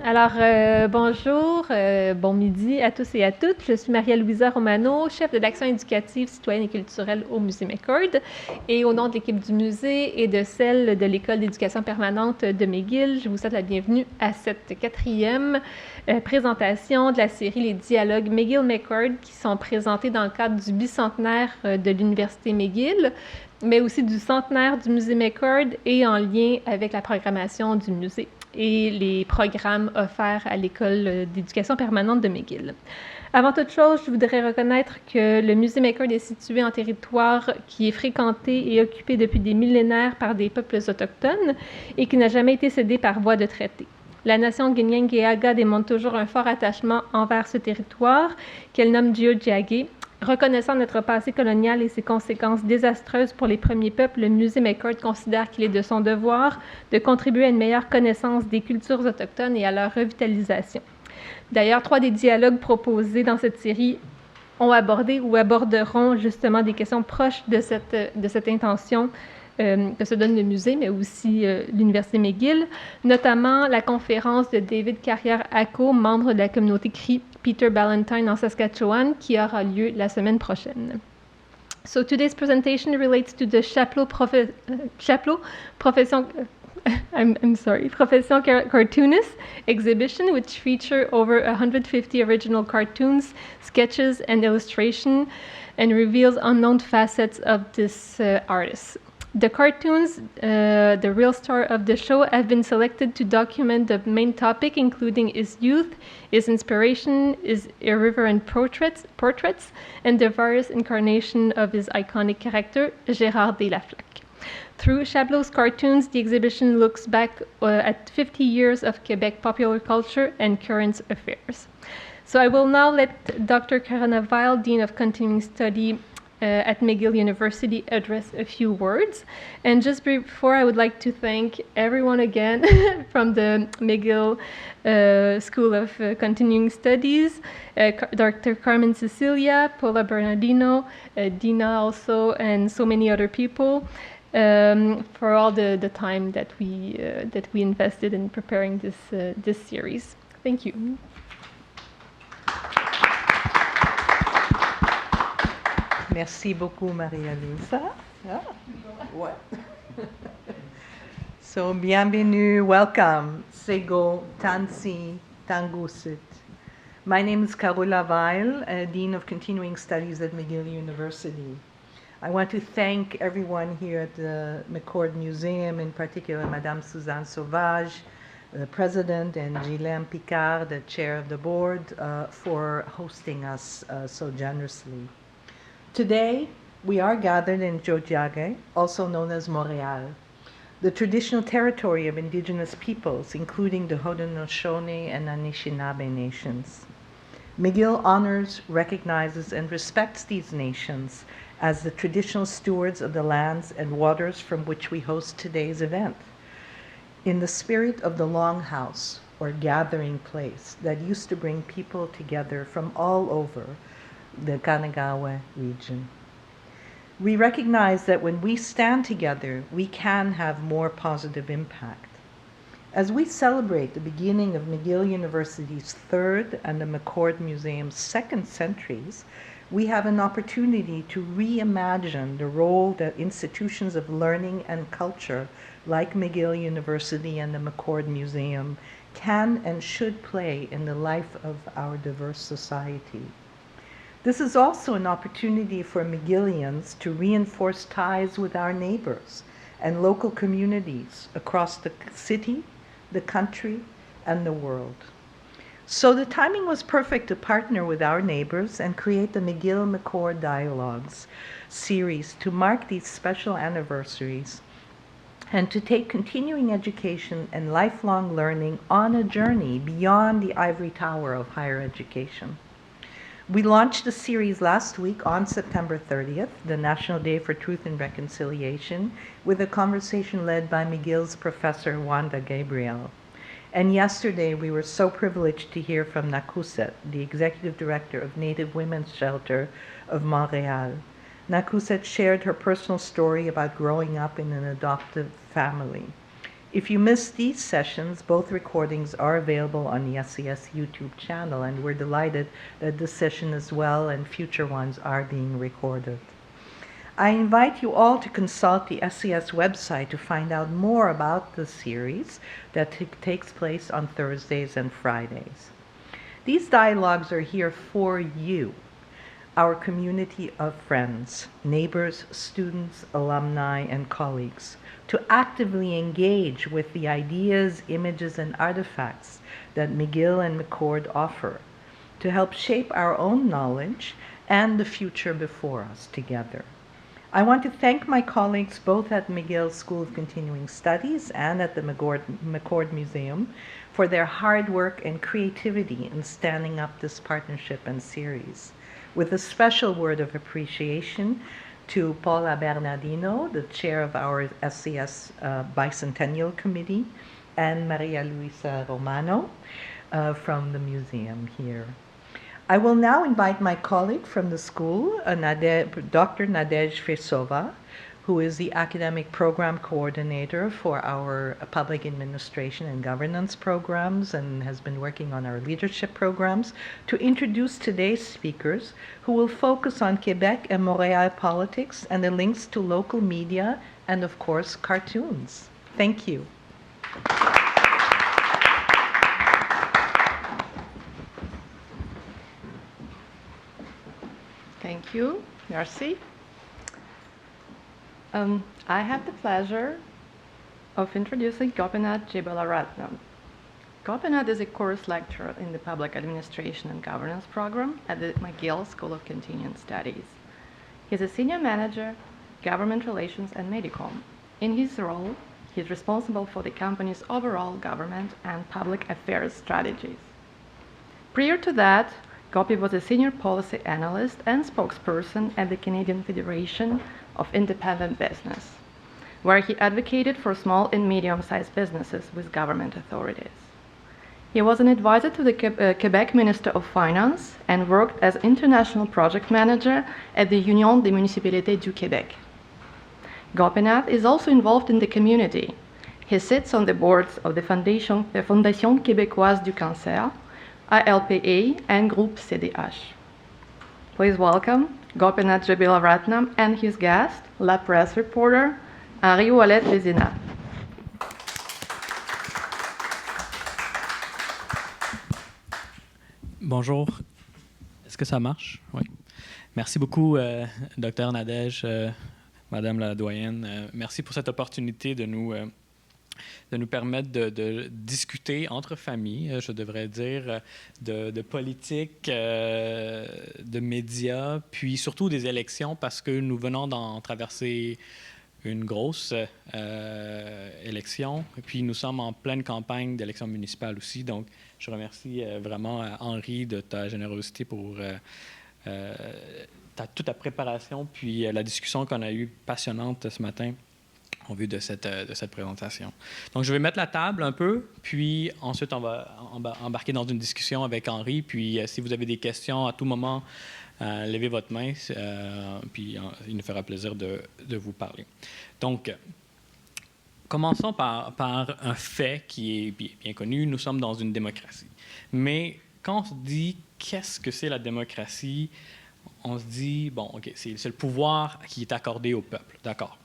Bonjour, bon midi à tous et à toutes. Je suis Maria-Louisa Romano, chef de l'action éducative, citoyenne et culturelle au Musée McCord. Et au nom de l'équipe du musée et de celle de l'École d'éducation permanente de McGill, je vous souhaite la bienvenue à cette quatrième présentation de la série Les dialogues McGill-McCord qui sont présentés dans le cadre du bicentenaire de l'Université McGill, mais aussi du centenaire du Musée McCord et en lien avec la programmation du musée et les programmes offerts à l'École d'éducation permanente de McGill. Avant toute chose, je voudrais reconnaître que le Musée McCord est situé en territoire qui est fréquenté et occupé depuis des millénaires par des peuples autochtones et qui n'a jamais été cédé par voie de traité. La nation Guigneng-Guéaga démontre toujours un fort attachement envers ce territoire qu'elle nomme Tiohtià:ke. Reconnaissant notre passé colonial et ses conséquences désastreuses pour les premiers peuples, le Musée McCord considère qu'il est de son devoir de contribuer à une meilleure connaissance des cultures autochtones et à leur revitalisation. D'ailleurs, 3 des dialogues proposés dans cette série ont abordé ou aborderont justement des questions proches de cette intention que se donne le musée, mais aussi l'Université McGill, notamment la conférence de David Carrière-Acko, membre de la communauté Cri Peter Ballantyne en Saskatchewan, qui aura lieu la semaine prochaine. So today's presentation relates to the Chapleau Profession Cartoonist exhibition, which feature over 150 original cartoons, sketches, and illustration, and reveals unknown facets of this artist. The cartoons, the real star of the show, have been selected to document the main topic, including his youth, his inspiration, his irreverent portraits, and the various incarnations of his iconic character, Gérard de Laflaque. Through Chapleau's cartoons, the exhibition looks back at 50 years of Quebec popular culture and current affairs. So I will now let Dr. Karana Weil, Dean of Continuing Study at McGill University, address a few words. And just before, I would like to thank everyone again from the McGill School of Continuing Studies, Dr. Carmen Cecilia, Paula Bernardino, Dina also, and so many other people for all the time that we invested in preparing this series. Thank you. Merci beaucoup, Maria-Louisa. Ouais. So, bienvenue, welcome, Sego Tansi Tangusit. My name is Carola Weil, Dean of Continuing Studies at McGill University. I want to thank everyone here at the McCord Museum, in particular Madame Suzanne Sauvage, the president, and Ghislaine Picard, the chair of the board, for hosting us so generously. Today, we are gathered in Tiohtià:ke, also known as Montréal, the traditional territory of indigenous peoples, including the Haudenosaunee and Anishinaabe nations. McGill honors, recognizes, and respects these nations as the traditional stewards of the lands and waters from which we host today's event. In the spirit of the Longhouse, or gathering place, that used to bring people together from all over the Kanagawa region. We recognize that when we stand together, we can have more positive impact. As we celebrate the beginning of McGill University's 3rd and the McCord Museum's 2nd centuries, we have an opportunity to reimagine the role that institutions of learning and culture like McGill University and the McCord Museum can and should play in the life of our diverse society. This is also an opportunity for McGillians to reinforce ties with our neighbors and local communities across the city, the country, and the world. So the timing was perfect to partner with our neighbors and create the McGill-McCord Dialogues series to mark these special anniversaries and to take continuing education and lifelong learning on a journey beyond the ivory tower of higher education. We launched the series last week on September 30th, the National Day for Truth and Reconciliation, with a conversation led by McGill's professor Wanda Gabriel. And yesterday we were so privileged to hear from Nakuset, the executive director of Native Women's Shelter of Montreal. Nakuset shared her personal story about growing up in an adoptive family. If you missed these sessions, both recordings are available on the SES YouTube channel, and we're delighted that this session as well and future ones are being recorded. I invite you all to consult the SES website to find out more about the series that takes place on Thursdays and Fridays. These dialogues are here for you, our community of friends, neighbors, students, alumni, and colleagues, to actively engage with the ideas, images, and artifacts that McGill and McCord offer, to help shape our own knowledge and the future before us together. I want to thank my colleagues both at McGill School of Continuing Studies and at the McCord Museum for their hard work and creativity in standing up this partnership and series, with a special word of appreciation to Paula Bernardino, the chair of our SES Bicentennial Committee, and Maria Luisa Romano from the museum here. I will now invite my colleague from the school, Dr. Nadej Fesova, who is the academic program coordinator for our public administration and governance programs and has been working on our leadership programs, to introduce today's speakers, who will focus on Quebec and Montréal politics and the links to local media and, of course, cartoons. Thank you. Thank you. Merci. I have the pleasure of introducing Gopinath Jeebalaratnam. Gopinath is a course lecturer in the Public Administration and Governance program at the McGill School of Continuing Studies. He is a senior manager, government relations and Medicom. In his role, he is responsible for the company's overall government and public affairs strategies. Prior to that, Gopi was a senior policy analyst and spokesperson at the Canadian Federation of Independent Business, where he advocated for small and medium-sized businesses with government authorities. He was an advisor to the Quebec Minister of Finance and worked as international project manager at the Union des Municipalités du Québec. Gopinath is also involved in the community. He sits on the boards of the Fondation Québécoise du Cancer, ALPA, and Groupe CDH. Please welcome Gopinath Jeebalaratnam and his guest, La Presse reporter, Henri Ouellet-Vézina. Bonjour. Est-ce que ça marche? Oui. Merci beaucoup, Dr. Nadej, Madame la doyenne. Merci pour cette opportunité de nous permettre de discuter entre familles, je devrais dire, de politique, de médias, puis surtout des élections, parce que nous venons d'en traverser une grosse élection, et puis nous sommes en pleine campagne d'élection municipale aussi, donc je remercie vraiment Henri de ta générosité pour toute ta préparation, puis la discussion qu'on a eue passionnante ce matin en vue de cette présentation. Donc, je vais mettre la table un peu, puis ensuite, on va embarquer dans une discussion avec Henri. Puis, si vous avez des questions, à tout moment, levez votre main, puis il nous fera plaisir de vous parler. Donc, commençons par un fait qui est bien connu. Nous sommes dans une démocratie. Mais quand on se dit qu'est-ce que c'est la démocratie, on se dit, bon, OK, c'est le pouvoir qui est accordé au peuple. D'accord.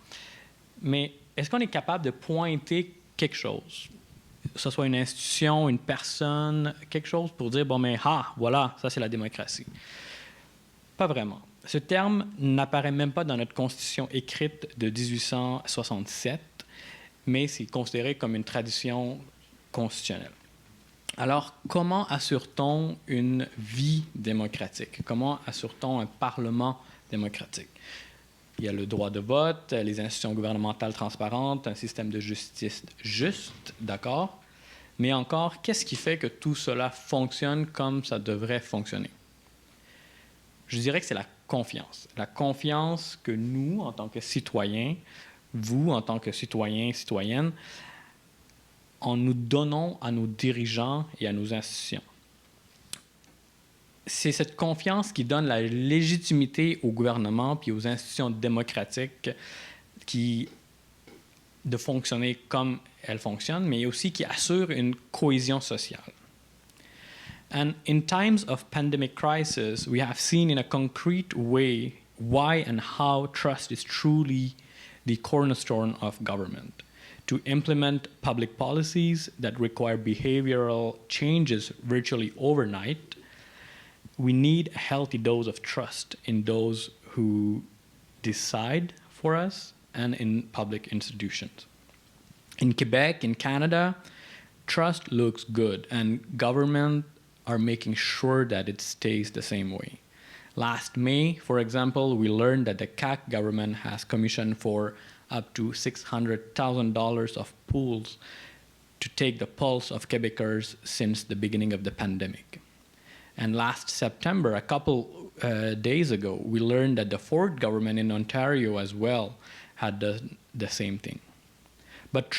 Mais est-ce qu'on est capable de pointer quelque chose, que ce soit une institution, une personne, quelque chose pour dire, bon, mais voilà, ça c'est la démocratie? Pas vraiment. Ce terme n'apparaît même pas dans notre Constitution écrite de 1867, mais c'est considéré comme une tradition constitutionnelle. Alors, comment assure-t-on une vie démocratique? Comment assure-t-on un Parlement démocratique? Il y a le droit de vote, les institutions gouvernementales transparentes, un système de justice juste, d'accord? Mais encore, qu'est-ce qui fait que tout cela fonctionne comme ça devrait fonctionner? Je dirais que c'est la confiance. La confiance que nous, en tant que citoyens, vous, en tant que citoyens, citoyennes, en nous donnons à nos dirigeants et à nos institutions. C'est cette confiance qui donne la légitimité au gouvernement puis aux institutions démocratiques qui de fonctionner comme elle fonctionne, mais aussi qui assure une cohésion sociale. And in times of pandemic crisis, we have seen in a concrete way why and how trust is truly the cornerstone of government. To implement public policies that require behavioral changes virtually overnight, we need a healthy dose of trust in those who decide for us and in public institutions. In Quebec, in Canada, trust looks good, and government are making sure that it stays the same way. Last May, for example, we learned that the CAQ government has commissioned for up to $600,000 of pools to take the pulse of Quebecers since the beginning of the pandemic. And last September, a couple days ago, we learned that the Ford government in Ontario as well had the same thing. But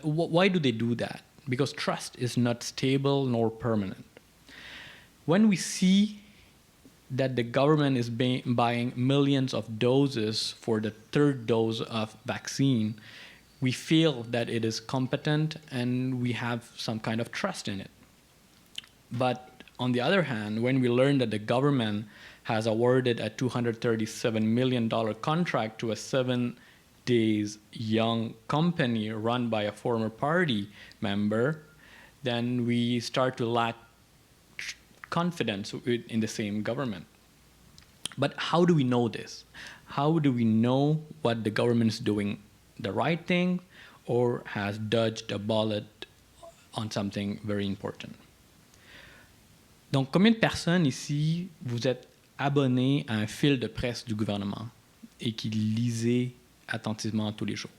why do they do that? Because trust is not stable nor permanent. When we see that the government is buying millions of doses for the third dose of vaccine, we feel that it is competent and we have some kind of trust in it. But on the other hand, when we learn that the government has awarded a $237 million contract to a 7 days young company run by a former party member, then we start to lack confidence in the same government. But how do we know this? How do we know what the government is doing the right thing or has dodged a bullet on something very important? Donc, combien de personnes ici vous êtes abonnés à un fil de presse du gouvernement et qui lisez attentivement tous les jours?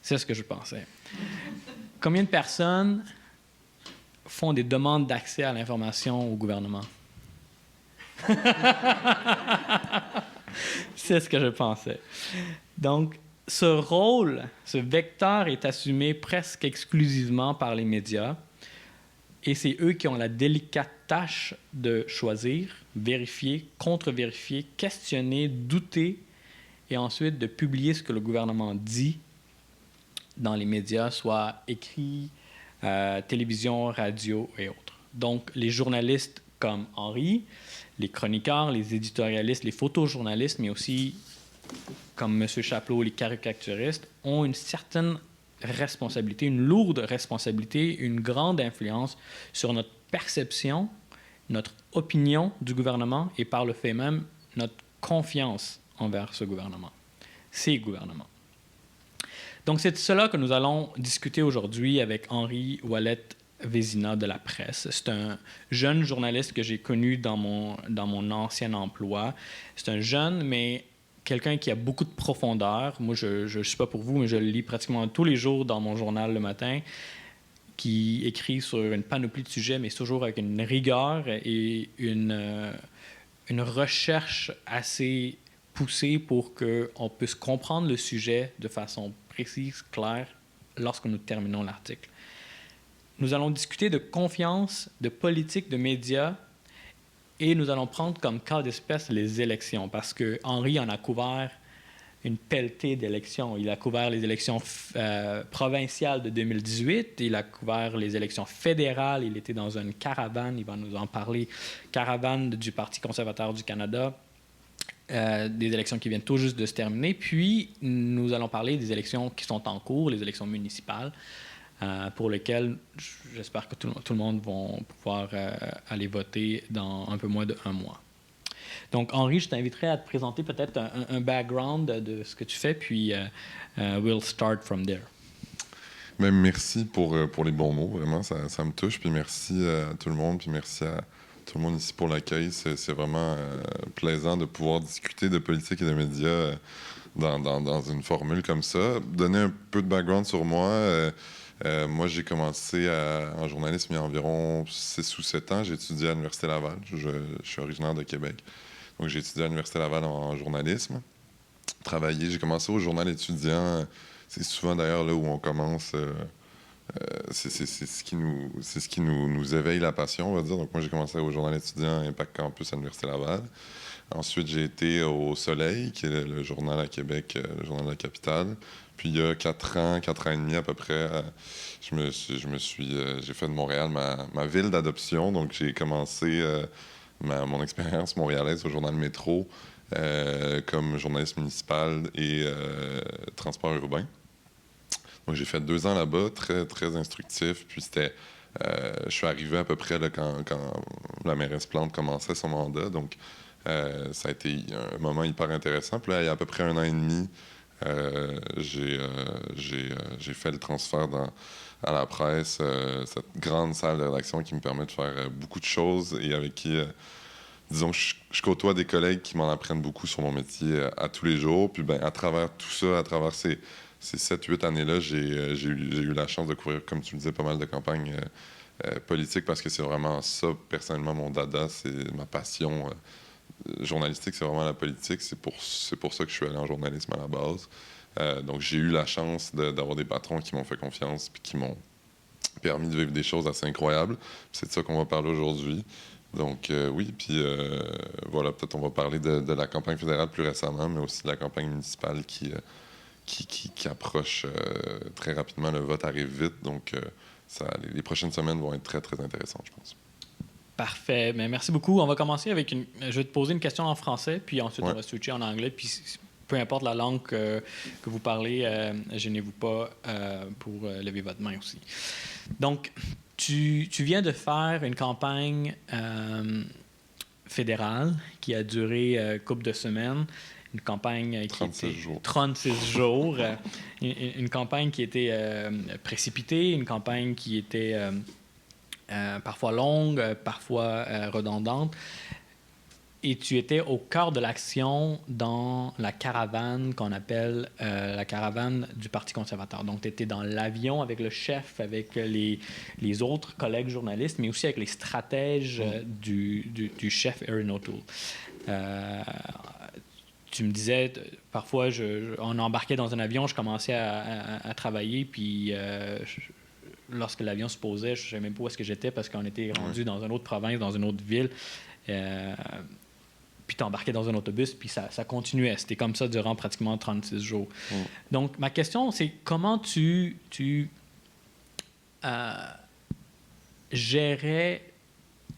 C'est ce que je pensais. Combien de personnes font des demandes d'accès à l'information au gouvernement? C'est ce que je pensais. Donc, ce rôle, ce vecteur est assumé presque exclusivement par les médias et c'est eux qui ont la délicate tâche de choisir, vérifier, contre-vérifier, questionner, douter et ensuite de publier ce que le gouvernement dit dans les médias, soit écrit, télévision, radio et autres. Donc, les journalistes comme Henri, les chroniqueurs, les éditorialistes, les photojournalistes, mais aussi, comme M. Chapelot, les caricaturistes, ont une certaine responsabilité, une lourde responsabilité, une grande influence sur notre perception, notre opinion du gouvernement et par le fait même, notre confiance envers ce gouvernement, ces gouvernements. Donc, c'est de cela que nous allons discuter aujourd'hui avec Henri Ouellette-Vézina de La Presse. C'est un jeune journaliste que j'ai connu dans mon ancien emploi. C'est un jeune, mais quelqu'un qui a beaucoup de profondeur. Moi, je ne sais pas pour vous, mais je le lis pratiquement tous les jours dans mon journal le matin, qui écrit sur une panoplie de sujets, mais toujours avec une rigueur et une recherche assez poussée pour qu'on puisse comprendre le sujet de façon précise, claire, lorsque nous terminons l'article. Nous allons discuter de confiance, de politique de médias, et nous allons prendre comme cas d'espèce les élections, parce que Henri en a couvert une pelletée d'élections. Il a couvert les élections provinciales de 2018, il a couvert les élections fédérales, il était dans une caravane, il va nous en parler, caravane du Parti conservateur du Canada, des élections qui viennent tout juste de se terminer. Puis, nous allons parler des élections qui sont en cours, les élections municipales, pour lesquelles j'espère que tout le monde va pouvoir aller voter dans un peu moins d'1 mois. Donc, Henri, je t'inviterai à te présenter peut-être un background de ce que tu fais, puis we'll start from there. Même merci pour les bons mots, vraiment, ça me touche. Puis merci à tout le monde, puis merci à tout le monde ici pour l'accueil. C'est vraiment plaisant de pouvoir discuter de politique et de médias dans une formule comme ça. Donner un peu de background sur moi. Moi, j'ai commencé en journalisme il y a environ 6 ou 7 ans. J'ai étudié à l'Université Laval. Je suis originaire de Québec. Donc, j'ai étudié à l'Université Laval en journalisme. J'ai commencé au journal étudiant. C'est souvent d'ailleurs là où on commence. C'est ce qui nous éveille la passion, on va dire. Donc, moi, j'ai commencé au journal étudiant Impact Campus à l'Université Laval. Ensuite, j'ai été au Soleil, qui est le journal à Québec, le journal de la capitale. Puis il y a 4 ans et demi à peu près, j'ai fait de Montréal ma ville d'adoption. Donc j'ai commencé mon expérience montréalaise au journal Métro comme journaliste municipal et transport urbain. Donc j'ai fait 2 ans là-bas, très, très instructif. Puis je suis arrivé à peu près là, quand la mairesse Plante commençait son mandat. Donc ça a été un moment hyper intéressant. Puis là, il y a à peu près 1 an et demi, j'ai fait le transfert à la presse, cette grande salle de rédaction qui me permet de faire beaucoup de choses et avec qui, disons, je côtoie des collègues qui m'en apprennent beaucoup sur mon métier à tous les jours. Puis ben, à travers tout ça, à travers ces 7-8 années-là, j'ai eu la chance de couvrir, comme tu le disais, pas mal de campagnes politiques parce que c'est vraiment ça, personnellement, mon dada, c'est ma passion. Journalistique, c'est vraiment la politique. C'est pour ça que je suis allé en journalisme à la base. Donc, j'ai eu la chance d'avoir des patrons qui m'ont fait confiance puis qui m'ont permis de vivre des choses assez incroyables. C'est de ça qu'on va parler aujourd'hui. Donc, oui, puis voilà, peut-être on va parler de la campagne fédérale plus récemment, mais aussi de la campagne municipale qui approche très rapidement. Le vote arrive vite, donc les prochaines semaines vont être très, très intéressantes, je pense. Parfait. Mais merci beaucoup. On va commencer avec je vais te poser une question en français, puis ensuite Ouais. on va switcher en anglais. Puis peu importe la langue que vous parlez, gênez-vous pas pour lever votre main aussi. Donc, tu viens de faire une campagne fédérale qui a duré couple de semaines. Une campagne qui 36 était jours. 36 jours. Une campagne qui était précipitée, une campagne qui était parfois longue, parfois redondante. Et tu étais au cœur de l'action dans la caravane qu'on appelle la caravane du Parti conservateur. Donc, tu étais dans l'avion avec le chef, avec les autres collègues journalistes, mais aussi avec les stratèges du chef Erin O'Toole. Tu me disais, parfois, on embarquait dans un avion, je commençais à travailler, puis lorsque l'avion se posait, je ne savais même pas où est-ce que j'étais parce qu'on était rendu dans une autre province, dans une autre ville. Puis tu embarquais dans un autobus, puis ça continuait. C'était comme ça durant pratiquement 36 jours. Donc, ma question, c'est comment tu gérais,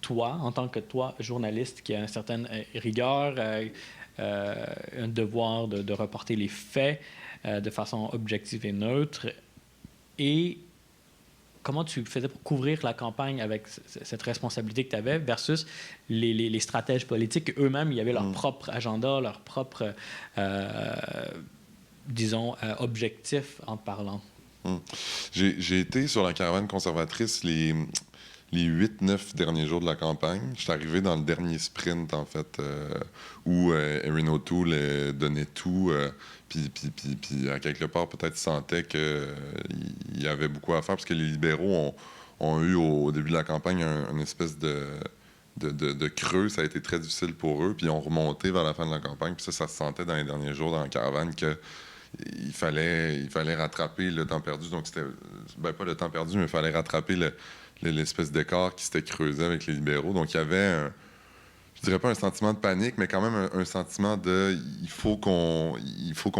toi, en tant que toi, journaliste, qui a une certaine rigueur, un devoir de reporter les faits de façon objective et neutre, et comment tu faisais pour couvrir la campagne avec cette responsabilité que tu avais versus les stratèges politiques eux-mêmes, il y avait leur propre agenda, leur propre, disons, objectif en parlant. J'ai été sur la caravane conservatrice les 8-9 derniers jours de la campagne. Je suis arrivé dans le dernier sprint, en fait, où Erin O'Toole donnait tout. Puis à quelque part, peut-être sentait qu'il y avait beaucoup à faire, parce que les libéraux ont eu, au début de la campagne, une espèce de creux. Ça a été très difficile pour eux. Puis ils ont remonté vers la fin de la campagne. Puis ça se sentait dans les derniers jours dans la caravane qu'il fallait rattraper le temps perdu. Donc, c'était pas le temps perdu, mais il fallait rattraper l'espèce d'écart qui s'était creusé avec les libéraux. Donc, il y avait je dirais pas un sentiment de panique, mais quand même un sentiment de il faut qu'on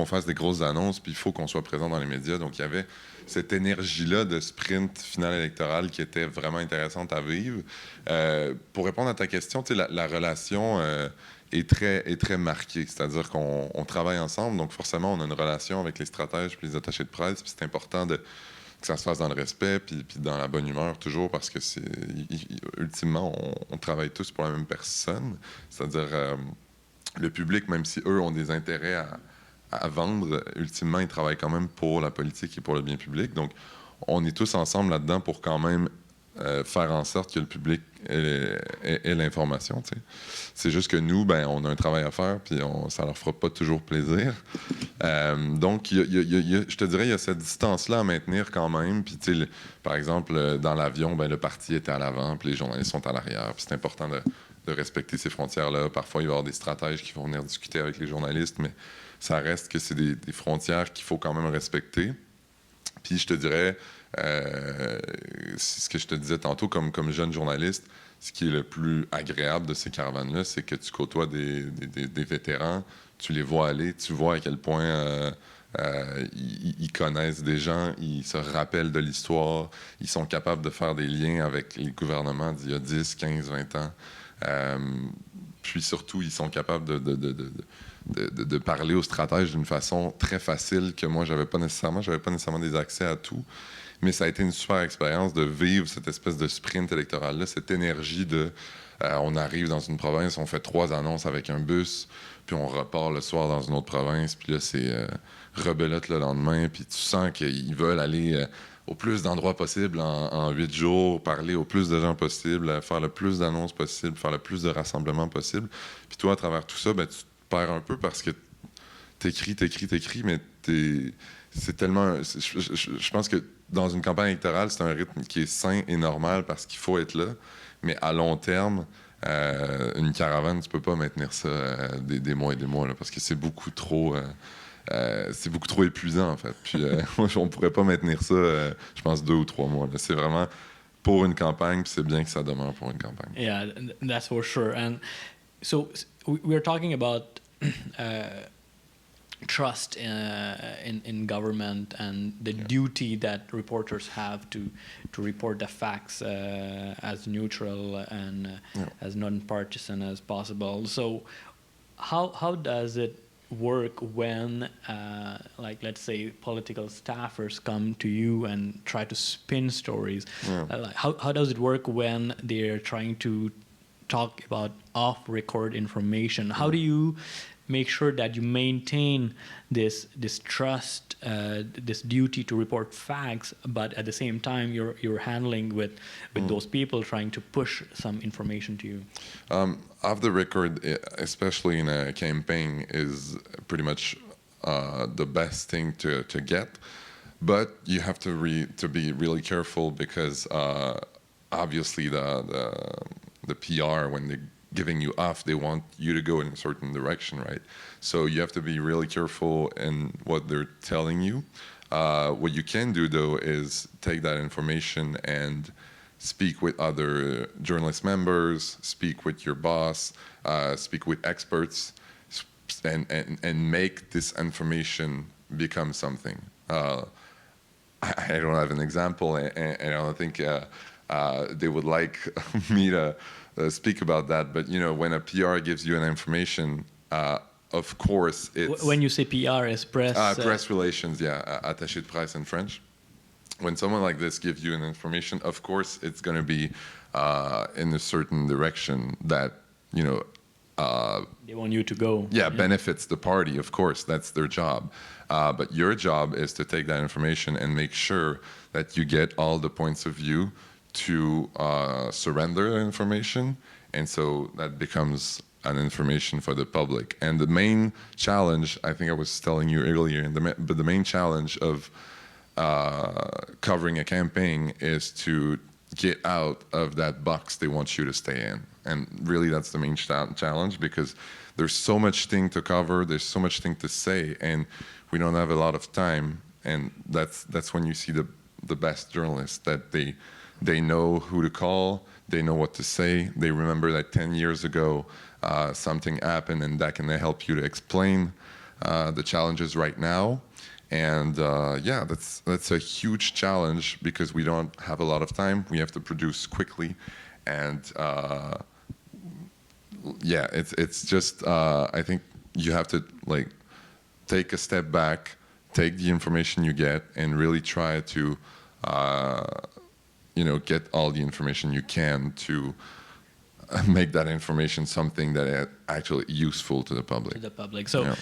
fasse des grosses annonces, puis il faut qu'on soit présent dans les médias. Donc, il y avait cette énergie-là de sprint final électoral qui était vraiment intéressante à vivre. Pour répondre à ta question, la relation est très marquée. C'est-à-dire qu'on travaille ensemble, donc forcément, on a une relation avec les stratèges puis les attachés de presse, puis c'est important que ça se fasse dans le respect puis dans la bonne humeur toujours, parce que ultimement, on travaille tous pour la même personne. C'est-à-dire, le public, même si eux ont des intérêts à vendre, ultimement, ils travaillent quand même pour la politique et pour le bien public. Donc, on est tous ensemble là-dedans pour quand même faire en sorte que le public ait l'information. T'sais. C'est juste que nous, on a un travail à faire, puis ça leur fera pas toujours plaisir. Donc, je te dirais, il y a cette distance-là à maintenir quand même. Puis, par exemple, dans l'avion, le parti était à l'avant, puis les journalistes sont à l'arrière. Puis c'est important de respecter ces frontières-là. Parfois, il va y avoir des stratèges qui vont venir discuter avec les journalistes, mais ça reste que c'est des frontières qu'il faut quand même respecter. Puis je te dirais, c'est ce que je te disais tantôt comme jeune journaliste, ce qui est le plus agréable de ces caravanes-là, c'est que tu côtoies des vétérans, tu les vois aller, tu vois à quel point ils connaissent des gens, ils se rappellent de l'histoire, ils sont capables de faire des liens avec les gouvernements d'il y a 10, 15, 20 ans. Puis surtout, ils sont capables de parler aux stratèges d'une façon très facile que moi, j'avais pas nécessairement des accès à tout. Mais ça a été une super expérience de vivre cette espèce de sprint électoral-là, cette énergie de on arrive dans une province, on fait 3 annonces avec un bus, puis on repart le soir dans une autre province, puis là, c'est rebelote le lendemain, puis tu sens qu'ils veulent aller au plus d'endroits possible en 8 jours, parler au plus de gens possible, faire le plus d'annonces possible, faire le plus de rassemblements possible. Puis toi, à travers tout ça, ben, tu te perds un peu parce que t'écris, mais c'est tellement... Je pense que dans une campagne électorale, c'est un rythme qui est sain et normal parce qu'il faut être là. Mais à long terme, une caravane, tu peux pas maintenir ça des mois et des mois, là, parce que c'est beaucoup trop épuisant, en fait. Puis on pourrait pas maintenir ça, je pense, 2 ou 3 mois. Là. C'est vraiment pour une campagne, puis c'est bien que ça demeure pour une campagne. Yeah, that's for sure. And so we're talking about trust in government and the duty that reporters have to report the facts as neutral and as non-partisan as possible. So how does it work when like, let's say, political staffers come to you and try to spin stories? Like, how does it work when they're trying to talk about off-record information? How do you make sure that you maintain this trust, this duty to report facts, but at the same time you're handling with those people trying to push some information to you? Off the record, especially in a campaign, is pretty much the best thing to get. But you have to be really careful because obviously the PR, when they're giving you off, they want you to go in a certain direction, right? So you have to be really careful in what they're telling you. What you can do, though, is take that information and speak with other journalist members, speak with your boss, speak with experts, and make this information become something. I don't have an example, and I don't think they would like me to speak about that, but you know, when a PR gives you an information, of course, it's... When you say PR, is press... press relations, yeah, attaché de presse in French. When someone like this gives you an information, of course, it's going to be in a certain direction that, you know... they want you to go. Yeah, benefits the party, of course, that's their job. But your job is to take that information and make sure that you get all the points of view to surrender the information, and so that becomes an information for the public. And the main challenge, I think I was telling you earlier, but the main challenge of covering a campaign is to get out of that box they want you to stay in. And really that's the main challenge, because there's so much thing to cover, there's so much thing to say, and we don't have a lot of time. And that's when you see the best journalists, that they know who to call, they know what to say, they remember that 10 years ago something happened, and that can help you to explain the challenges right now. And yeah, that's a huge challenge because we don't have a lot of time. We have to produce quickly, and yeah, it's just I think you have to like take a step back, take the information you get, and really try to you know, get all the information you can to make that information something that is actually useful to the public. To the public. So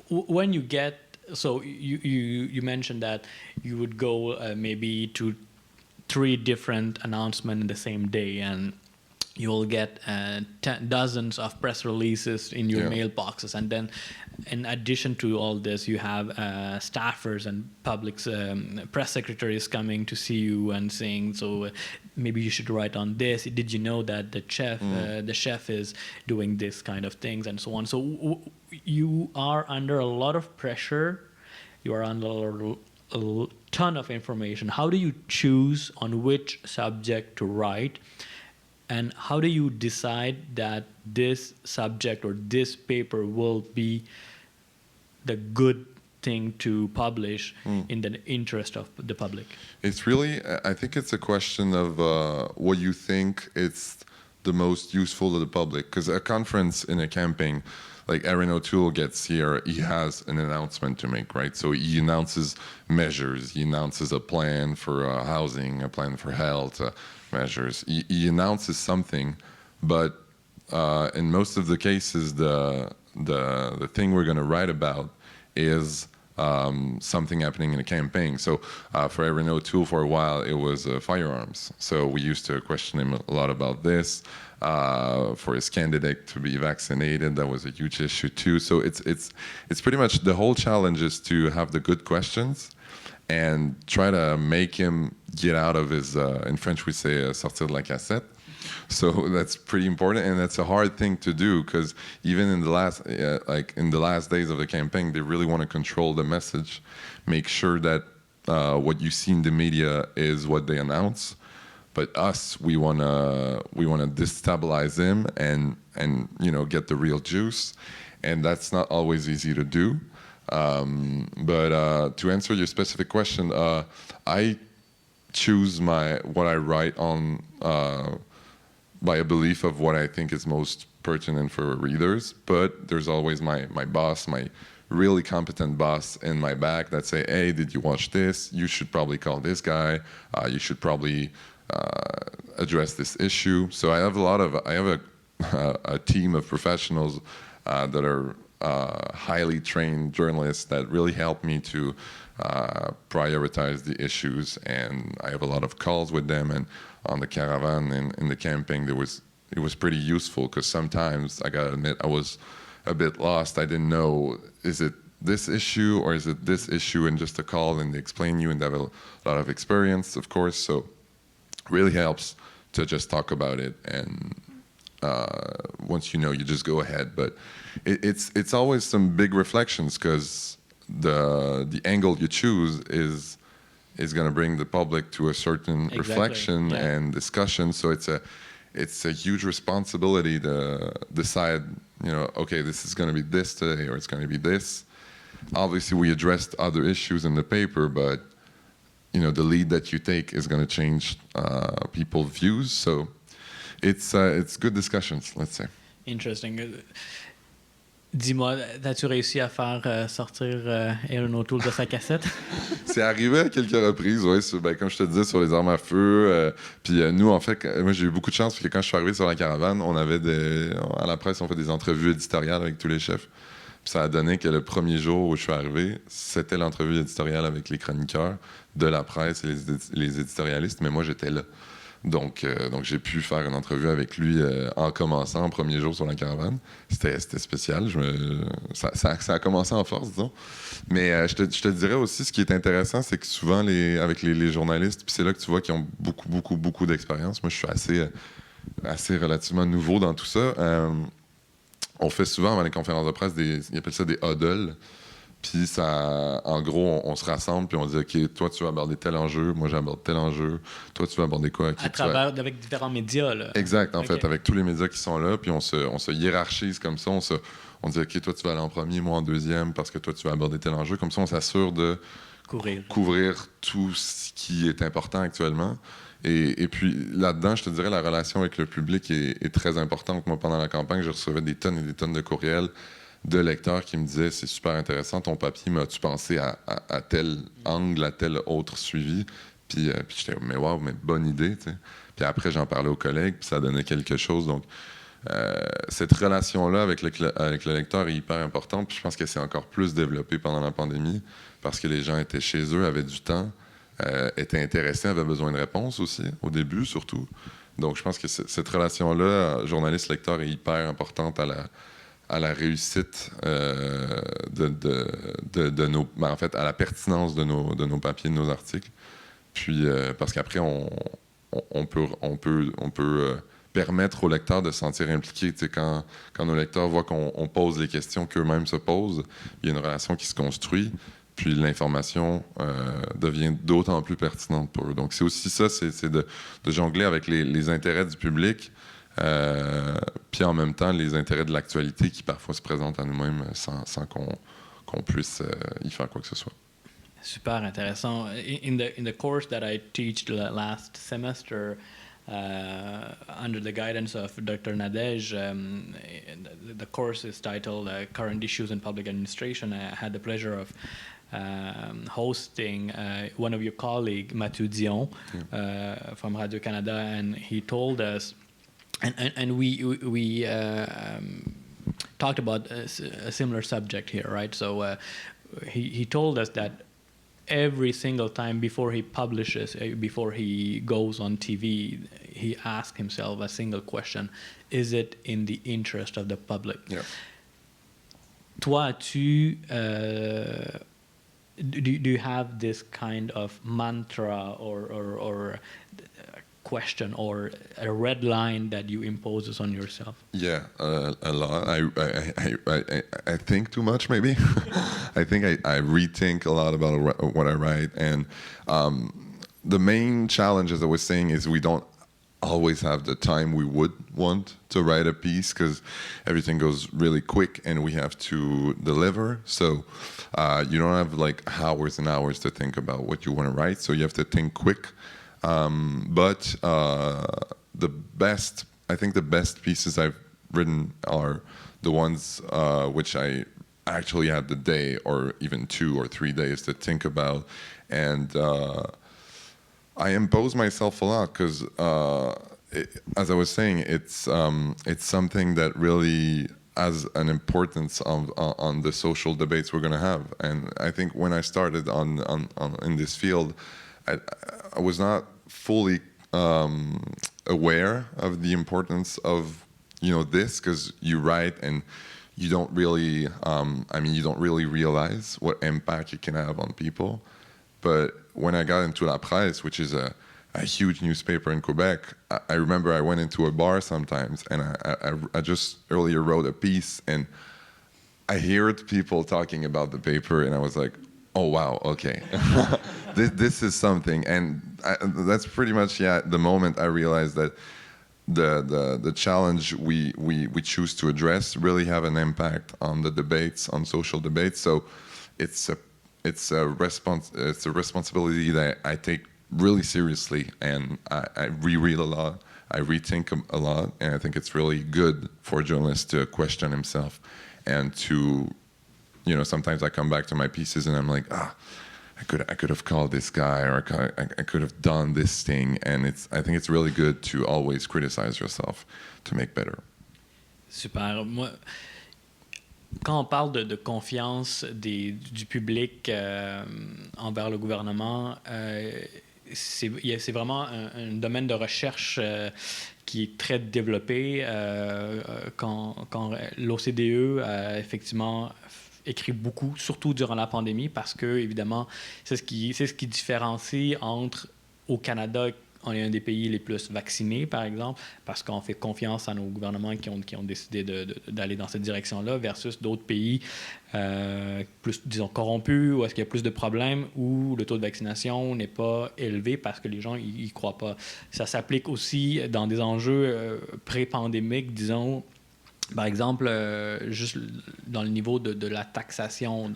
when you get, so you mentioned that you would go maybe to 3 different announcements in the same day, and you'll get dozens of press releases in your mailboxes, and then in addition to all this, you have staffers and public press secretaries coming to see you and saying, so maybe you should write on this. Did you know that the chef is doing this kind of things, and so on. So you are under a lot of pressure. You are under a ton of information. How do you choose on which subject to write? And how do you decide that this subject or this paper will be the good thing to publish in the interest of the public? It's really, I think it's a question of what you think it's the most useful to the public. Because a conference in a camping, like Erin O'Toole gets here, he has an announcement to make, right? So he announces measures, he announces a plan for housing, a plan for health measures. He announces something, but in most of the cases, the thing we're going to write about is something happening in a campaign. So for Erin O'Toole, for a while, it was firearms. So we used to question him a lot about this. For his candidate to be vaccinated, that was a huge issue too. So it's pretty much the whole challenge is to have the good questions and try to make him get out of his, in French we say, sortir de la cassette. So that's pretty important, and that's a hard thing to do because even in the last days of the campaign, they really want to control the message, make sure that what you see in the media is what they announce. But us, we wanna destabilize them and get the real juice, and that's not always easy to do. But to answer your specific question, I choose what I write on by a belief of what I think is most pertinent for readers. But there's always my boss, my really competent boss in my back that say, hey, did you watch this? You should probably call this guy. You should probably address this issue. So I have a team of professionals that are highly trained journalists that really help me to prioritize the issues, and I have a lot of calls with them. And on the caravan in the camping, it was pretty useful because sometimes I gotta admit I was a bit lost. I didn't know, is it this issue or is it this issue? And just a call and they explain you, and they have a lot of experience, of course. So really helps to just talk about it, and once you just go ahead. But it's always some big reflections because the angle you choose is going to bring the public to a certain reflection and discussion. So it's a huge responsibility to decide, okay, this is going to be this today or it's going to be this. Obviously, we addressed other issues in the paper, but the lead that you take is going to change people's views. So it's good discussions, let's say. Interesting. Dis-moi, as-tu réussi à faire sortir Erin O'Toole de sa cassette? C'est arrivé à quelques reprises, oui. Comme je te disais, sur les armes à feu. Puis nous, en fait, moi, j'ai eu beaucoup de chance parce que quand je suis arrivé sur la caravane, on avait à la presse, on fait des entrevues éditoriales avec tous les chefs. Puis ça a donné que le premier jour où je suis arrivé, c'était l'entrevue éditoriale avec les chroniqueurs de la presse et les éditorialistes, mais moi, j'étais là. Donc j'ai pu faire une entrevue avec lui en commençant, en premier jour sur la caravane. C'était spécial. Ça a commencé en force, disons. Mais je te dirais aussi, ce qui est intéressant, c'est que souvent, avec les journalistes, puis c'est là que tu vois qu'ils ont beaucoup d'expérience. Moi, je suis assez relativement nouveau dans tout ça. On fait souvent, avant les conférences de presse, ils appellent ça des huddles. Puis ça, en gros, on se rassemble puis on dit, OK, toi, tu vas aborder tel enjeu, moi, j'aborde tel enjeu, toi, tu vas aborder quoi? À travers, avec différents médias, là. Exact, en fait, avec tous les médias qui sont là, puis on se hiérarchise comme ça, on dit, OK, toi, tu vas aller en premier, moi en deuxième, parce que toi, tu vas aborder tel enjeu. Comme ça, on s'assure de couvrir tout ce qui est important actuellement. Et puis là-dedans, je te dirais, la relation avec le public est très importante. Moi, pendant la campagne, je recevais des tonnes et des tonnes de courriels de lecteurs qui me disaient, c'est super intéressant ton papier, mais as-tu pensé à tel angle, à tel autre suivi? Puis j'étais, mais wow, mais bonne idée, tu sais. Puis après, j'en parlais aux collègues, puis ça donnait quelque chose. Donc, cette relation-là avec le lecteur est hyper importante, puis je pense que c'est encore plus développé pendant la pandémie, parce que les gens étaient chez eux, avaient du temps, étaient intéressés, avaient besoin de réponses aussi, au début surtout. Donc, je pense que cette relation-là, journaliste-lecteur, est hyper importante à la réussite de nos... en fait, à la pertinence de nos papiers, de nos articles. Puis, parce qu'après, on peut permettre aux lecteurs de se sentir impliqués. Tu sais, quand nos lecteurs voient qu'on pose les questions qu'eux-mêmes se posent, il y a une relation qui se construit. puis l'information devient d'autant plus pertinente pour eux. Donc c'est aussi ça, c'est de jongler avec les intérêts du public, puis en même temps les intérêts de l'actualité qui parfois se présentent à nous-mêmes sans qu'on puisse y faire quoi que ce soit. Super intéressant. In the course that I teach the last semester, under the guidance of Dr. Nadej, the course is titled Current Issues in Public Administration. I had the pleasure of hosting one of your colleagues, Mathieu Dion, from Radio-Canada, and he told us, and we talked about a similar subject here, right? So he told us that every single time before he publishes, before he goes on TV, he asks himself a single question: is it in the interest of the public? Yeah. Toi, do you have this kind of mantra or question or a red line that you impose on yourself? Yeah, a lot. I think too much, maybe. I think I rethink a lot about what I write. And the main challenge, as I was saying, is we don't always have the time we would want to write a piece because everything goes really quick and we have to deliver. So you don't have like hours and hours to think about what you want to write. So you have to think quick. But I think the best pieces I've written are the ones which I actually had the day or even 2 or 3 days to think about. And I impose myself a lot because, as I was saying, it's something that really has an importance on the social debates we're going to have. And I think when I started in this field, I was not fully aware of the importance of this, because you write and you don't really you don't really realize what impact it can have on people. But when I got into La Presse, which is a huge newspaper in Quebec, I remember I went into a bar sometimes and I just earlier wrote a piece and I heard people talking about the paper and I was like, oh wow, okay. This is something. And that's pretty much the moment I realized that the challenge we choose to address really have an impact on the debates, on social debates. So it's a responsibility that I take really seriously, and I reread a lot, I rethink a lot, and I think it's really good for a journalist to question himself and to, sometimes I come back to my pieces and I'm like, I could have called this guy, or I could have done this thing, and I think it's really good to always criticize yourself to make better. Super. Moi, quand on parle de confiance du public envers le gouvernement, c'est vraiment un domaine de recherche qui est très développé. Quand l'OCDE a effectivement écrit beaucoup, surtout durant la pandémie, parce que, évidemment, c'est ce qui différencie entre, au Canada, on est un des pays les plus vaccinés, par exemple, parce qu'on fait confiance à nos gouvernements qui ont décidé d'aller dans cette direction-là, versus d'autres pays plus, disons, corrompus, où est-ce qu'il y a plus de problèmes, où le taux de vaccination n'est pas élevé parce que les gens y croient pas. Ça s'applique aussi dans des enjeux pré-pandémiques, disons. Par exemple, juste dans le niveau de la taxation.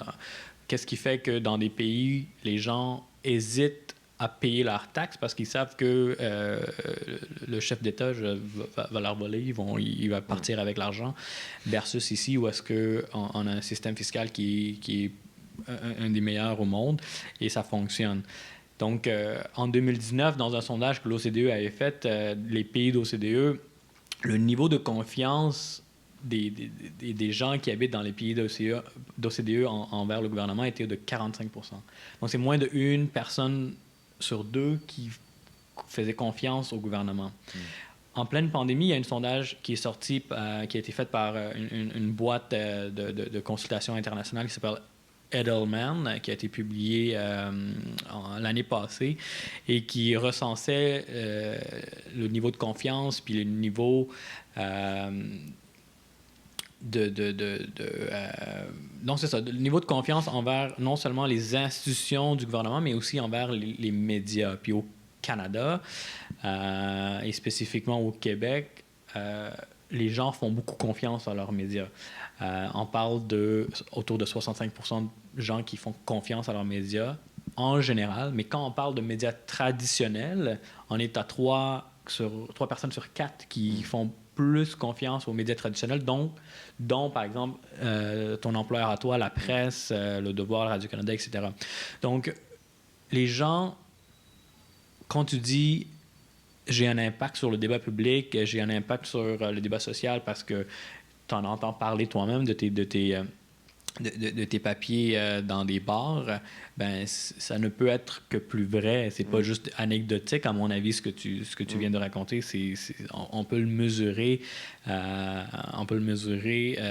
Qu'est-ce qui fait que dans des pays, les gens hésitent à payer leurs taxes parce qu'ils savent que le chef d'État va leur voler, il va partir avec l'argent, versus ici où est-ce qu'on a un système fiscal qui est un des meilleurs au monde et ça fonctionne. Donc, en 2019, dans un sondage que l'OCDE avait fait, les pays d'OCDE, le niveau de confiance des gens qui habitent dans les pays d'OCDE envers le gouvernement était de 45%. Donc, c'est moins d'une personne sur 2 qui faisait confiance au gouvernement. En pleine pandémie, il y a un sondage qui est sorti, qui a été fait par une boîte de consultation internationale qui s'appelle Edelman, qui a été publié l'année passée et qui recensait le niveau de confiance puis le niveau non, c'est ça, le niveau de confiance envers non seulement les institutions du gouvernement, mais aussi envers les médias. Puis au Canada, et spécifiquement au Québec, les gens font beaucoup confiance à leurs médias. On parle autour de 65% de gens qui font confiance à leurs médias en général, mais quand on parle de médias traditionnels, on est à 3 personnes sur 4 qui font plus confiance aux médias traditionnels, dont par exemple, ton employeur à toi, la presse, Le Devoir, Radio-Canada, etc. Donc, les gens, quand tu dis « j'ai un impact sur le débat public, j'ai un impact sur le débat social » parce que tu en entends parler toi-même de tes papiers dans des bars, ben ça ne peut être que plus vrai. C'est pas juste anecdotique, à mon avis, ce que tu viens de raconter. On peut le mesurer,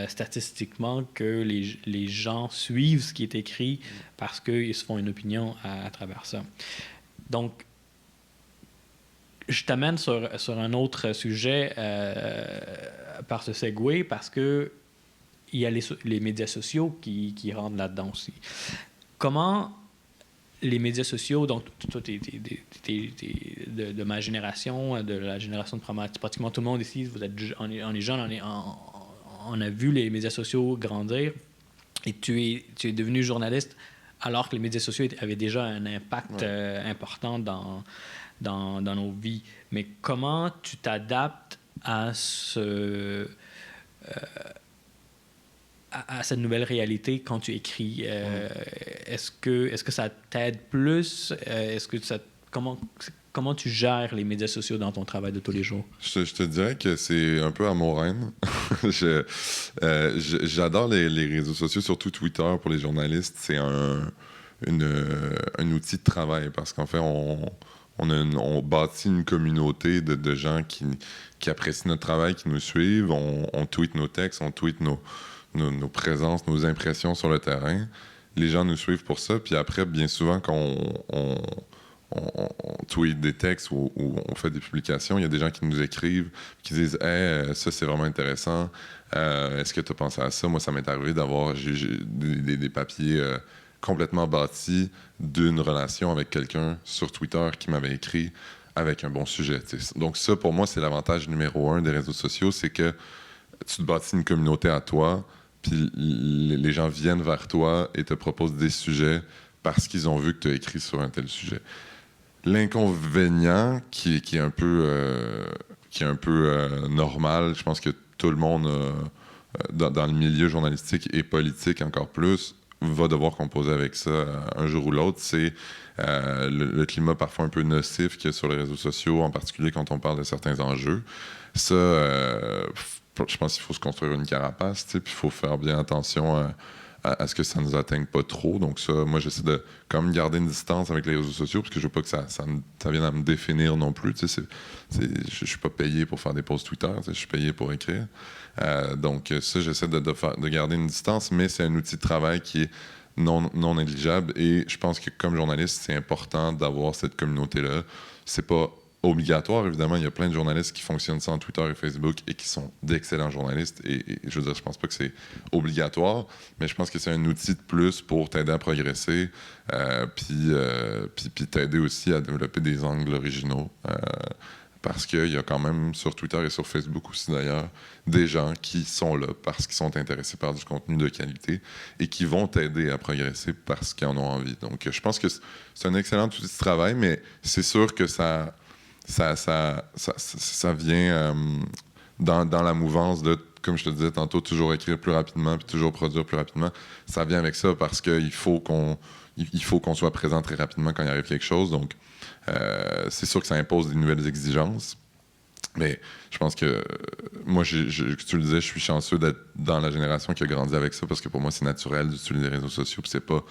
statistiquement que les gens suivent ce qui est écrit parce qu'ils se font une opinion à travers ça. Donc, je t'amène sur un autre sujet par ce segue parce que il y a les médias sociaux qui rentrent là-dedans aussi. Comment les médias sociaux, donc toi, t'es de ma génération, de la génération de pratiquement tout le monde ici, on est jeunes, on a vu les médias sociaux grandir, et tu es devenu journaliste alors que les médias sociaux avaient déjà un impact important dans nos vies. Mais comment tu t'adaptes à cette nouvelle réalité quand tu écris? Est-ce que ça t'aide plus? Comment tu gères les médias sociaux dans ton travail de tous les jours? Je te dirais que c'est un peu amour-haine. J'adore les réseaux sociaux, surtout Twitter pour les journalistes. C'est un outil de travail parce qu'en fait, on bâtit une communauté de gens qui apprécient notre travail, qui nous suivent. On tweet nos textes, on tweet nos présences, nos impressions sur le terrain. Les gens nous suivent pour ça. Puis après, bien souvent, quand on tweet des textes ou on fait des publications, il y a des gens qui nous écrivent, qui disent « Hey, ça, c'est vraiment intéressant. Est-ce que tu as pensé à ça? » Moi, ça m'est arrivé d'avoir des papiers complètement bâtis d'une relation avec quelqu'un sur Twitter qui m'avait écrit avec un bon sujet. T'sais. Donc ça, pour moi, c'est l'avantage numéro 1 des réseaux sociaux, c'est que tu te bâtis une communauté à toi, puis les gens viennent vers toi et te proposent des sujets parce qu'ils ont vu que tu as écrit sur un tel sujet. L'inconvénient qui est un peu, normal, je pense que tout le monde dans le milieu journalistique et politique encore plus va devoir composer avec ça un jour ou l'autre, c'est le climat parfois un peu nocif qu'il y a sur les réseaux sociaux, en particulier quand on parle de certains enjeux. Ça, je pense qu'il faut se construire une carapace, puis il faut faire bien attention à ce que ça ne nous atteigne pas trop. Donc ça, moi, j'essaie de quand même garder une distance avec les réseaux sociaux parce que je veux pas que ça vienne à me définir non plus. Je suis pas payé pour faire des posts Twitter, je suis payé pour écrire. Donc ça, j'essaie de garder une distance, mais c'est un outil de travail qui est non négligeable. Et je pense que comme journaliste, c'est important d'avoir cette communauté-là. C'est pas obligatoire, évidemment. Il y a plein de journalistes qui fonctionnent sans Twitter et Facebook et qui sont d'excellents journalistes. Et je veux dire, je pense pas que c'est obligatoire, mais je pense que c'est un outil de plus pour t'aider à progresser, puis t'aider aussi à développer des angles originaux. Parce qu'il y a quand même sur Twitter et sur Facebook aussi d'ailleurs des gens qui sont là parce qu'ils sont intéressés par du contenu de qualité et qui vont t'aider à progresser parce qu'ils en ont envie. Donc je pense que c'est un excellent outil de travail, mais c'est sûr que ça vient dans la mouvance de, comme je te disais tantôt, toujours écrire plus rapidement puis toujours produire plus rapidement. Ça vient avec ça parce qu'il faut qu'on soit présent très rapidement quand il arrive quelque chose. Donc, c'est sûr que ça impose des nouvelles exigences. Mais je pense que moi, tu le disais, je suis chanceux d'être dans la génération qui a grandi avec ça parce que pour moi, c'est naturel d'utiliser les réseaux sociaux. Puis c'est pas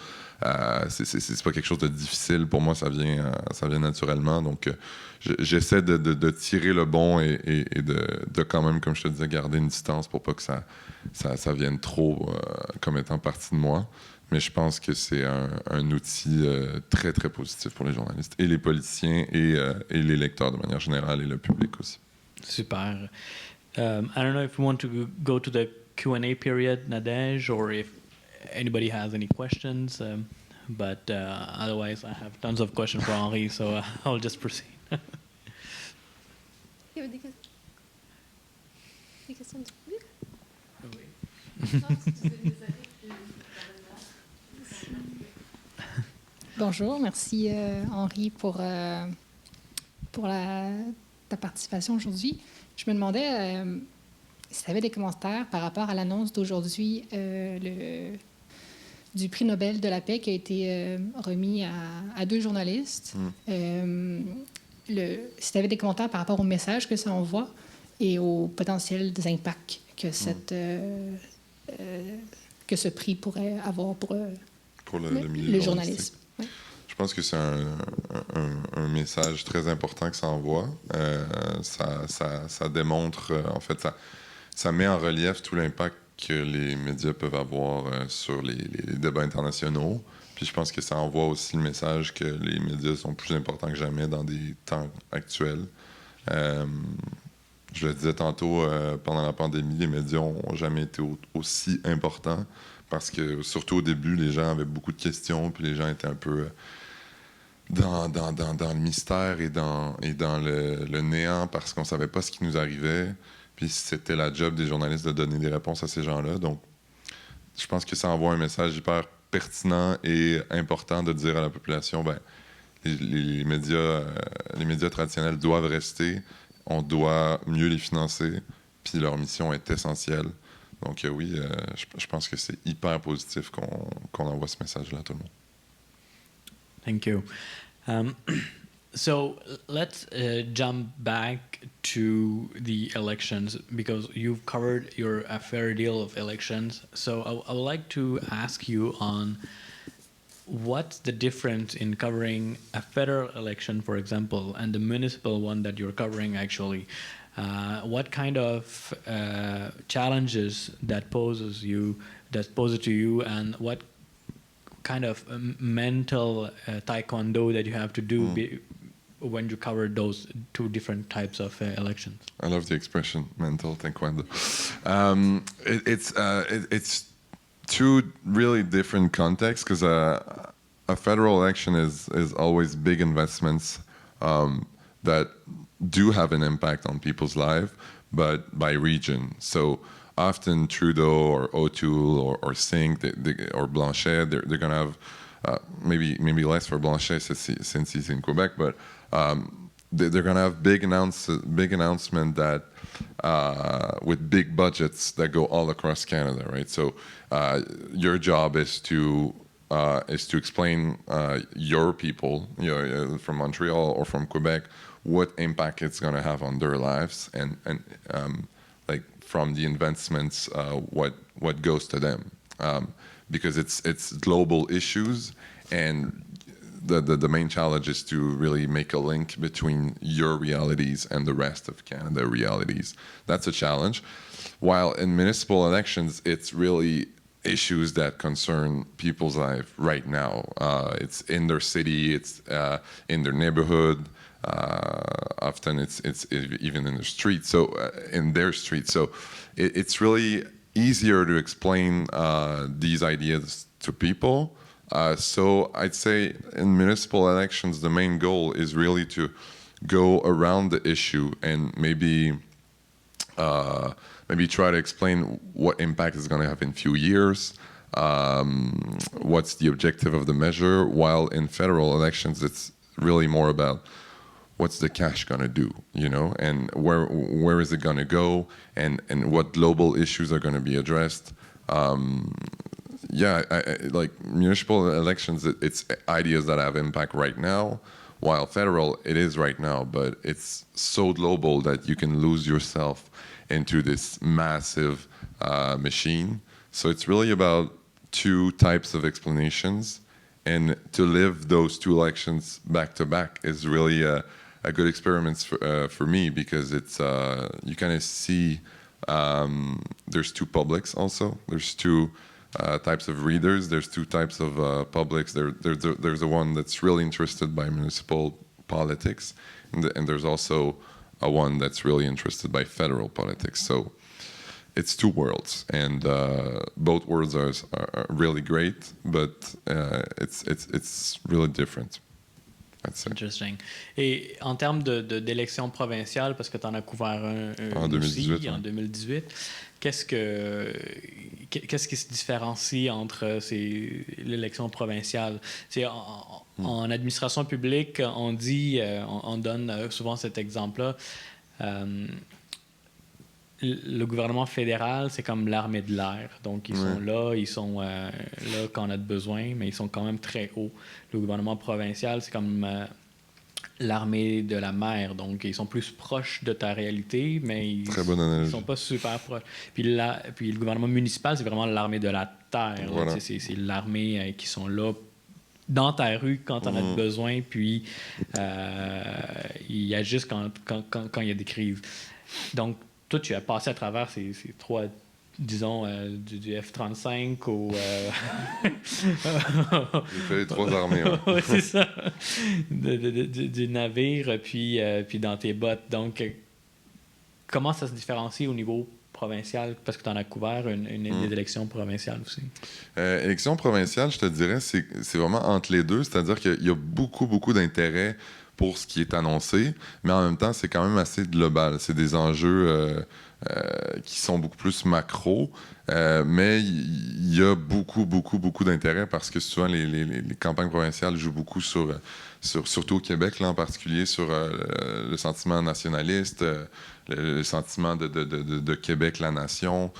quelque chose de difficile. Pour moi, ça vient naturellement. Donc, j'essaie de tirer le bon et de quand même, comme je te disais, garder une distance pour pas que ça vienne trop comme étant partie de moi. Mais je pense que c'est un outil très, très positif pour les journalistes et les politiciens et les lecteurs de manière générale et le public aussi. Super. I don't know if you want to go to the Q&A period, Nadej, or if anybody has any questions. But otherwise, I have tons of questions for Henri, so I'll just proceed. Il y avait des questions du public? Bonjour, merci Henri pour ta participation aujourd'hui. Je me demandais si tu avais des commentaires par rapport à l'annonce d'aujourd'hui du prix Nobel de la paix qui a été remis à 2 journalistes. Si tu avais des commentaires par rapport au message que ça envoie et aux potentiels impacts que ce prix pourrait avoir pour le milieu les journalistes. Ouais. Je pense que c'est un message très important que ça envoie. Ça démontre, en fait, ça met en relief tout l'impact que les médias peuvent avoir sur les débats internationaux. Puis je pense que ça envoie aussi le message que les médias sont plus importants que jamais dans des temps actuels. Je le disais tantôt, pendant la pandémie, les médias n'ont jamais été aussi importants parce que, surtout au début, les gens avaient beaucoup de questions, puis les gens étaient un peu dans le mystère et dans le néant parce qu'on ne savait pas ce qui nous arrivait. Puis c'était la job des journalistes de donner des réponses à ces gens-là. Donc, je pense que ça envoie un message hyper pertinent et important de dire à la population, ben, les médias traditionnels doivent rester, on doit mieux les financer, puis leur mission est essentielle. Donc oui, je pense que c'est hyper positif qu'on envoie ce message-là à tout le monde. Thank you. So let's jump back to the elections because you've covered a fair deal of elections. So I would like to ask you on what's the difference in covering a federal election, for example, and the municipal one that you're covering actually. What kind of challenges that poses to you, and what kind of mental taekwondo that you have to do when you cover those 2 different types of elections? I love the expression mental taekwondo. It's 2 really different contexts because a federal election is always big investments that do have an impact on people's life, but by region. So often Trudeau or O'Toole or Singh or Blanchet, they're going to have maybe less for Blanchet since he's in Quebec, but they're going to have big announcement that with big budgets that go all across Canada, right? So your job is to explain your people, from Montreal or from Quebec, what impact it's going to have on their lives, and like from the investments, what goes to them, because it's global issues, and the main challenge is to really make a link between your realities and the rest of Canada realities. That's a challenge. While in municipal elections, it's really issues that concern people's life right now. It's in their city, it's in their neighborhood. Often it's even in the street, so in their street. So it's really easier to explain these ideas to people. So I'd say in municipal elections, the main goal is really to go around the issue and maybe try to explain what impact it's going to have in a few years, what's the objective of the measure, while in federal elections, it's really more about what's the cash going to do, and where is it going to go, and what global issues are going to be addressed. Like municipal elections, it's ideas that have impact right now, while federal, it is right now, but it's so global that you can lose yourself into this massive machine. So it's really about 2 types of explanations, and to live those 2 elections back to back is really a good experiment for me, because it's you kind of see there's 2 publics also. There's 2 types of readers. There's 2 types of publics. There's the one that's really interested by municipal politics, and there's also a one that's really interested by federal politics. So it's two worlds, and both worlds are really great, but it's really different. Interesting. Et en termes d'élections provinciales, parce que tu en as couvert un En 2018, aussi, en 2018, qu'est-ce qui se différencie entre l'élection provinciale? En administration publique, on dit, on donne souvent cet exemple-là, le gouvernement fédéral, c'est comme l'armée de l'air. Donc, ils sont là, là quand on a besoin, mais ils sont quand même très hauts. Le gouvernement provincial, c'est comme l'armée de la mer. Donc, ils sont plus proches de ta réalité, mais ils ne sont pas super proches. Puis le gouvernement municipal, c'est vraiment l'armée de la terre. Voilà. C'est l'armée qui sont là dans ta rue quand on a besoin, puis ils agissent quand il y a des crises. Donc, toi, tu as passé à travers ces trois, disons, du F-35 au... J'ai fait les trois armées. Ouais, c'est ça. Du navire, puis dans tes bottes. Donc, comment ça se différencie au niveau provincial? Parce que tu en as couvert une élection provinciale aussi. Élection provinciale, je te dirais, c'est vraiment entre les deux. C'est-à-dire qu'il y a beaucoup, beaucoup d'intérêt pour ce qui est annoncé, mais en même temps, c'est quand même assez global. C'est des enjeux qui sont beaucoup plus macro, mais il y a beaucoup, beaucoup, beaucoup d'intérêt parce que souvent, les campagnes provinciales jouent beaucoup surtout au Québec, là, en particulier, sur le sentiment nationaliste, le sentiment de Québec, la nation,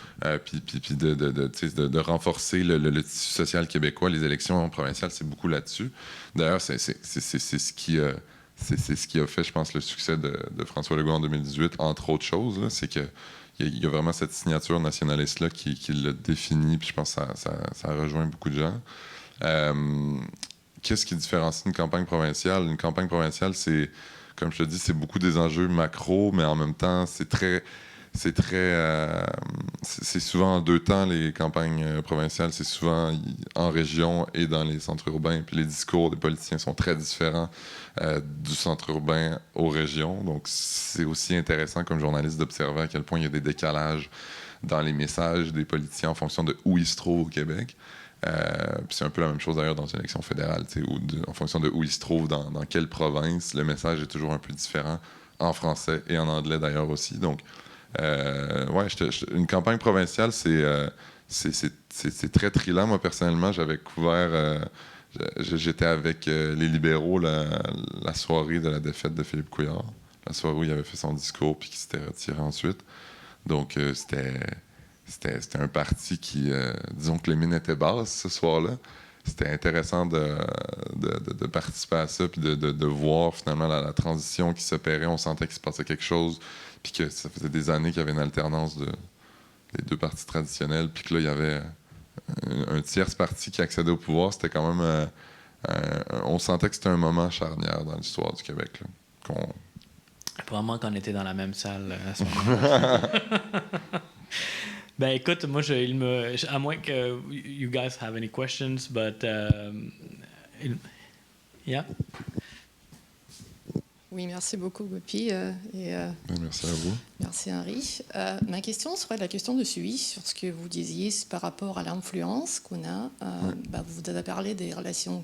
puis de renforcer le tissu social québécois. Les élections provinciales, c'est beaucoup là-dessus. D'ailleurs, c'est ce qui... C'est ce qui a fait, je pense, le succès de François Legault en 2018, entre autres choses. C'est qu'il y a vraiment cette signature nationaliste-là qui l'a définie, puis je pense que ça rejoint beaucoup de gens. Qu'est-ce qui différencie une campagne provinciale? Une campagne provinciale, c'est, comme je te dis, c'est beaucoup des enjeux macro, mais en même temps, c'est souvent en deux temps, les campagnes provinciales. C'est souvent en région et dans les centres urbains. Puis les discours des politiciens sont très différents du centre urbain aux régions. Donc, c'est aussi intéressant comme journaliste d'observer à quel point il y a des décalages dans les messages des politiciens en fonction de où ils se trouvent au Québec. Puis c'est un peu la même chose d'ailleurs dans une élection fédérale, en fonction de où ils se trouvent, dans quelle province, le message est toujours un peu différent en français et en anglais d'ailleurs aussi. Donc, une campagne provinciale, c'est très trillant. Moi, personnellement, j'avais couvert... j'étais avec les libéraux la soirée de la défaite de Philippe Couillard. La soirée où il avait fait son discours puis qu'il s'était retiré ensuite. Donc, c'était un parti qui... disons que les mines étaient basses ce soir-là. C'était intéressant de participer à ça puis de voir finalement la transition qui s'opérait. On sentait qu'il se passait quelque chose puis que ça faisait des années qu'il y avait une alternance des deux partis traditionnels, puis que là, il y avait un tierce parti qui accédait au pouvoir. C'était quand même... on sentait que c'était un moment charnière dans l'histoire du Québec. Là, Probablement qu'on était dans la même salle à ce moment-là. Ben écoute, moi, à moins que you guys have any questions, but... yeah. Oui, merci beaucoup, Gopi. Merci à vous. Merci, Henri. Ma question serait la question de suivi sur ce que vous disiez par rapport à l'influence qu'on a. Vous avez parlé des relations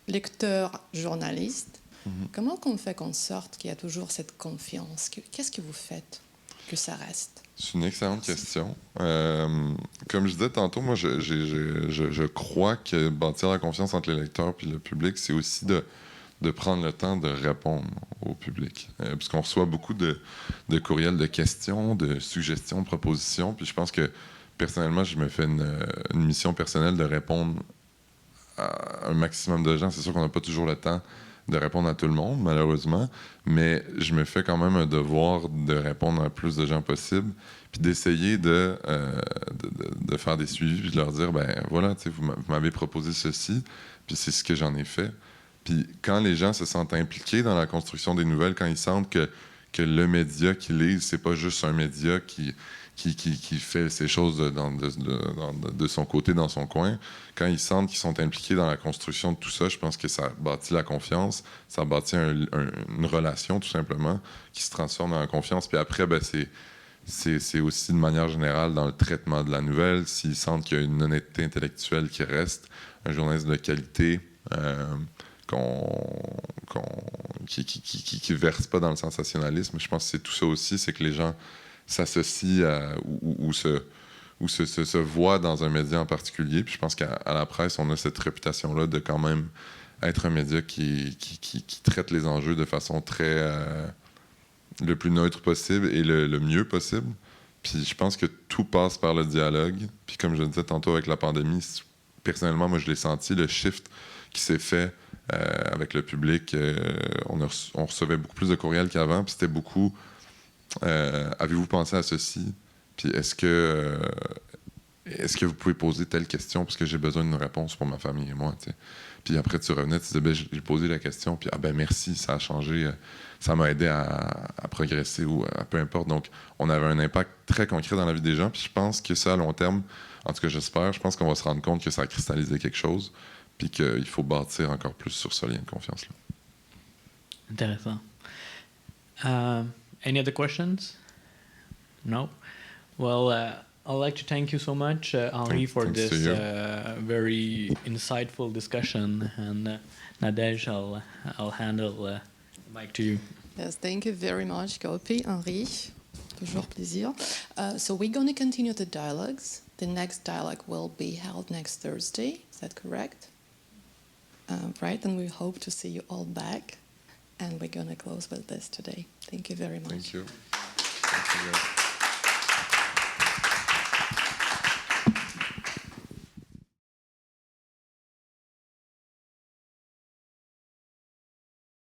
lecteur-journaliste. Comment on fait en sorte qu'il y a toujours cette confiance? Qu'est-ce que vous faites que ça reste? C'est une excellente question. Comme je disais tantôt, moi, je crois que bâtir la confiance entre les lecteurs et le public, c'est aussi de prendre le temps de répondre au public. Puisqu'on reçoit beaucoup de courriels de questions, de suggestions, de propositions. Puis je pense que, personnellement, je me fais une mission personnelle de répondre à un maximum de gens. C'est sûr qu'on n'a pas toujours le temps de répondre à tout le monde, malheureusement, mais je me fais quand même un devoir de répondre à plus de gens possible, puis d'essayer de faire des suivis, puis de leur dire, ben voilà, vous m'avez proposé ceci, puis c'est ce que j'en ai fait. Puis quand les gens se sentent impliqués dans la construction des nouvelles, quand ils sentent que le média qu'ils lisent, c'est pas juste un média qui fait ses choses de son côté, dans son coin, quand ils sentent qu'ils sont impliqués dans la construction de tout ça, je pense que ça bâtit la confiance, ça bâtit une relation, tout simplement, qui se transforme dans la confiance. Puis après, c'est aussi de manière générale dans le traitement de la nouvelle, s'ils sentent qu'il y a une honnêteté intellectuelle qui reste, un journalisme de qualité, qui verse pas dans le sensationnalisme. Je pense que c'est tout ça aussi, c'est que les gens s'associent ou se voient dans un média en particulier. Puis je pense qu'à la presse, on a cette réputation-là de quand même être un média qui traite les enjeux de façon très le plus neutre possible et le mieux possible. Puis je pense que tout passe par le dialogue. Puis comme je le disais tantôt avec la pandémie, personnellement, moi, je l'ai senti, le shift qui s'est fait avec le public. On recevait beaucoup plus de courriels qu'avant. Puis c'était beaucoup avez-vous pensé à ceci? Puis est-ce que vous pouvez poser telle question parce que j'ai besoin d'une réponse pour ma famille et moi, t'sais. Puis après, tu revenais, tu disais, ben, j'ai posé la question, puis merci, ça a changé, ça m'a aidé à progresser ou à peu importe. Donc, on avait un impact très concret dans la vie des gens, puis je pense que ça, à long terme, en tout cas, j'espère, je pense qu'on va se rendre compte que ça a cristallisé quelque chose, puis qu'il faut bâtir encore plus sur ce lien de confiance-là. Intéressant. Any other questions? No? Well, I'd like to thank you so much, Henri, for Thanks this to you. very insightful discussion. And Nadège, I'll handle the mic to you. Yes, thank you very much, Gopi, Henri. Toujours plaisir. So we're going to continue the dialogues. The next dialogue will be held next Thursday. Is that correct? Right, and we hope to see you all back. And we're going to close with this today. Thank you very much. Thank you. Thank you.